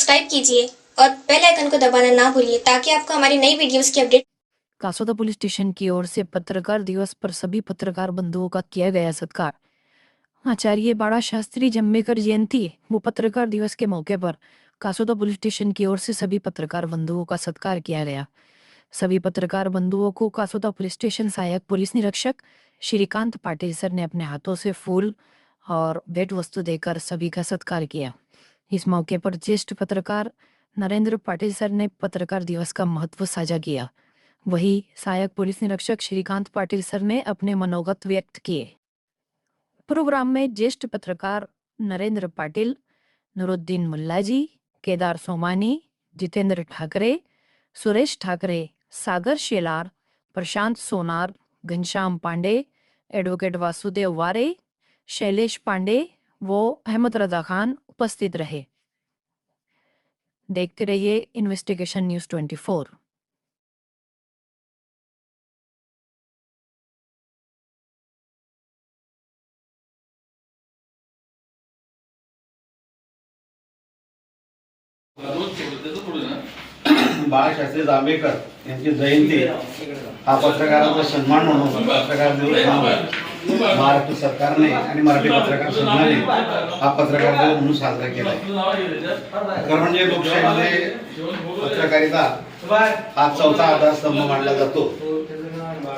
Subscribe कीजिए और bell icon को दबाना ना भूलिए ताकि आपको हमारी नई वीडियोस की अपडेट। कासोदा पुलिस स्टेशन की ओर से पत्रकार दिवस पर सभी पत्रकार बंधुओं का किया गया सत्कार। आचार्य बाड़ा शास्त्री जम्मेकर जयंती व पत्रकार दिवस के मौके पर कासोदा पुलिस स्टेशन की ओर से सभी पत्रकार बंधुओं का सत्कार किया गया। सभी पत्रकार बंधुओं को कासोदा पुलिस स्टेशन सहायक पुलिस निरीक्षक श्रीकांत पाटिल सर ने अपने हाथों से फूल और भेंट वस्तु देकर सभी का सत्कार किया। इस मौके पर ज्येष्ठ पत्रकार नरेंद्र पाटिल सर ने पत्रकार दिवस का महत्व साझा किया। वहीं सहायक पुलिस निरीक्षक श्रीकांत पाटिल सर ने अपने मनोगत व्यक्त किए। प्रोग्राम में ज्येष्ठ पत्रकार नरेंद्र पाटिल, नूरुद्दीन मुल्लाजी, केदार सोमानी, जितेंद्र ठाकरे, सुरेश ठाकरे, सागर शेलार, प्रशांत सोनार, घनश्याम पांडे, एडवोकेट वासुदेव वारे, शैलेश पांडे वो अहमद रजा खान उपस्थित रहे। देखते रहिए इन्वेस्टिगेशन न्यूज़ 24। बाळशास्त्री जांभेकर यांची जयंती हा पत्रकारांचा सन्मान म्हणून पत्रकार दिवस म्हणून महाराष्ट्र सरकारने आणि मराठी पत्रकार संघाने हा पत्रकार दिवस म्हणून साजरा केला आहे। खरं म्हणजे लोकशाहीमध्ये पत्रकारिता हा चौथा आधारस्तंभ मानला जातो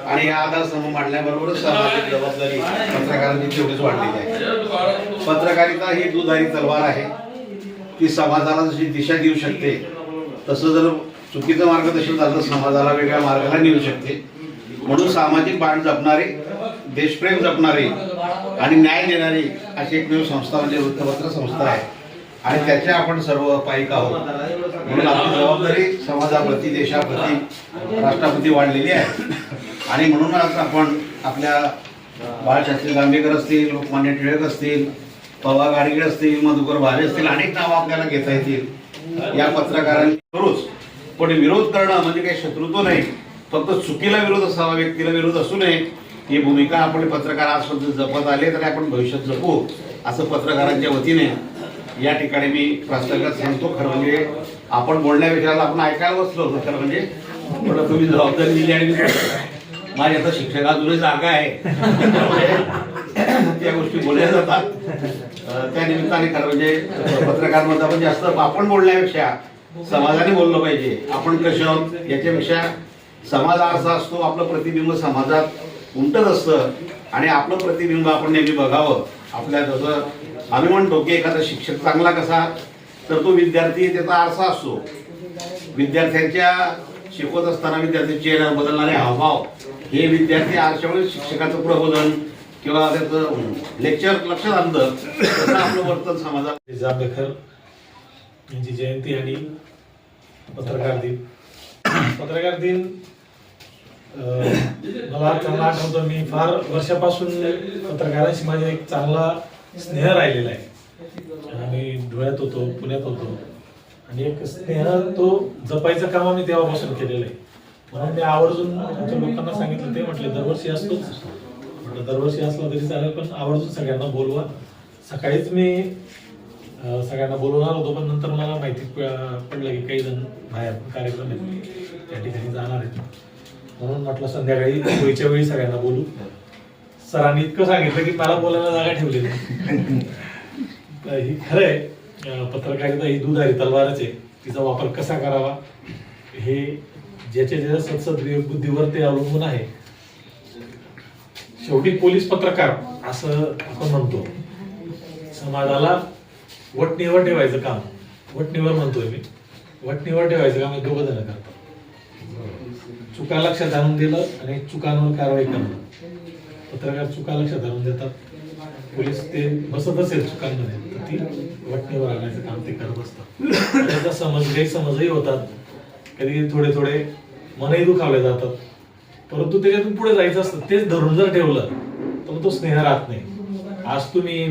आणि या आधारस्तंभ मांडण्याबरोबरच सामाजिक जबाबदारी पत्रकारांची तेवढीच वाढलेली आहे। पत्रकारिता ही दुधारी तलवार आहे, ती समाजाला जशी दिशा देऊ शकते तसं जर चुकीचं मार्गदर्शन झालं तर समाजाला वेगळ्या मार्गाला नेऊ शकते। म्हणून सामाजिक बांध जपणारी, देशप्रेम जपणारी आणि न्याय देणारी अशी एकमेव संस्था म्हणजे वृत्तपत्र संस्था आहे आणि त्याचे आपण सर्व पायिक आहोत। म्हणून आपली जबाबदारी समाजाप्रती, देशाप्रती, राष्ट्राप्रती वाढलेली आहे आणि म्हणूनच आपण आपल्या बाळशास्त्री जांभेकर असतील, लोकमान्य टिळक असतील, पवा गाडगीळ असतील, मधुकर भावे असतील, अनेक नावं आपल्याला घेता येतील। या पत्रकारांविरोध पण विरोध करणं म्हणजे काही शत्रुत्व नाही, फक्त चुकीला विरोध असावा, व्यक्तीला विरोध असू नये ही भूमिका आपण पत्रकार आजपर्यंत जपत आले तर आपण भविष्यात जपू असं पत्रकारांच्या वतीने या ठिकाणी मी प्रास्ताविकात सांगतो। खरं म्हणजे आपण बोलण्यापेक्षा आपण ऐकायला बसलो होतो, खरं म्हणजे थोडं तुम्ही जबाबदारी दिली आणि माझी आता शिक्षक अजूनही जागा आहे त्या गोष्टी बोलल्या जातात। त्या निमित्ताने खरं म्हणजे पत्रकार मध्ये आपण जास्त आपण बोलण्यापेक्षा समाजाने बोललं पाहिजे। आपण कसे आहोत याच्यापेक्षा समाज आरसा असतो, आपलं प्रतिबिंब समाजात उमटत असतं आणि आपलं प्रतिबिंब आपण नेहमी बघावं। आपल्या जसं आम्ही म्हणतो की एखादा शिक्षक चांगला कसा तर तो विद्यार्थी त्याचा आरसा असतो। विद्यार्थ्यांच्या शिकवत असताना विद्यार्थ्यांचे बदलणारे हावभाव हे विद्यार्थी आरशामुळे शिक्षकाचं प्रबोधन किंवा त्याचं लेक्चर लक्षात आणतं तसं आपलं वर्तन समाजात। जांभेकर यांची जयंती आणि पत्रकार दिन मला चांगला आठवतो। मी फार वर्षापासून पत्रकारांशी माझा एक चांगला स्नेह राहिलेला आहे। आम्ही धुळ्यात होतो, पुण्यात होतो आणि एक स्नेह तो जपायचं काम आम्ही तेव्हापासून केलेलं आहे। म्हणून मी आवर्जून आमच्या लोकांना सांगितलं, ते म्हटले दरवर्षी असतोच, म्हटलं दरवर्षी असला तरी चालेल पण आवर्जून सगळ्यांना बोलवा। सकाळीच मी सगळ्यांना बोलवणार होतो पण नंतर मला माहिती पडलं की काही जण बाहेर कार्यक्रम आहेत त्या ठिकाणी जाणार आहेत, म्हणून म्हटलं संध्याकाळी होईच्या वेळी सगळ्यांना बोलू। सरांनी इतकं सांगितलं की मला बोलायला जागा ठेवलेली ही खरं आहे। पत्रकारिता ही दुधारी तलवारच आहे, तिचा वापर कसा करावा हे ज्याच्या सत्सद बुद्धीवर ते अवलंबून आहे। शेवटी पोलीस पत्रकार असं आपण म्हणतो, समाजाला वटणीवर ठेवायचं काम, वटणीवर म्हणतोय मी, वटणीवर ठेवायचं काम हे दोघं जण करतात। चुका लक्षात आणून दिलं आणि चुकांवर कारवाई करणं। पत्रकार चुका लक्षात आणून देतात, पोलीस ते बसत असेल चुकांमध्ये तर ती वटणीवर आणायचं काम ते करत असतात। त्याचा गैरसमजही होतात, कधी थोडे थोडे मनही दुखावले जातात, परंतु त्याच्यातून पुढे जायचं असतं। तेच धरून जर ठेवलं तर तो स्नेह राहत नाही। आज तुम्ही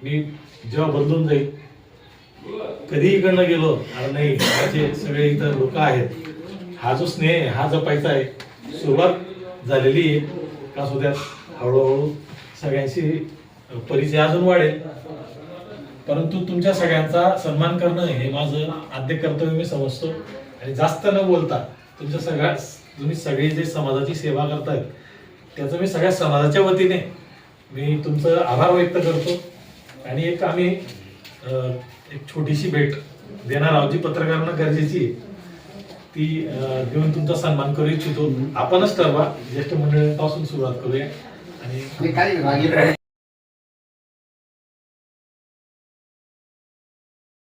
मी जेव्हा बदलून जाईल, कधी इकडनं गेलो अरे नाही माझे सगळे इतर लोक आहेत, हा जो स्नेह हा जपायचा आहे। सुरुवात झालेली आहे का सुद्धा हळूहळू सगळ्यांशी परिचय अजून वाढेल। परंतु तुमच्या सगळ्यांचा सन्मान करणं हे माझं आद्य कर्तव्य मी समजतो आणि जास्त न बोलता तुम्ही सगळे जे समाजाची सेवा करतायत त्याचं मी सगळ्या समाजाच्या वतीने मी तुमचं आभार व्यक्त करतो आणि आम्ही एक छोटीशी भेट देणार आहोत जी पत्रकारांना गरजेची आहे ती देऊन तुमचा सन्मान करू इच्छितो. आपणच ठरवा, ज्येष्ठ मंडळींपासून सुरुवात करूया आणि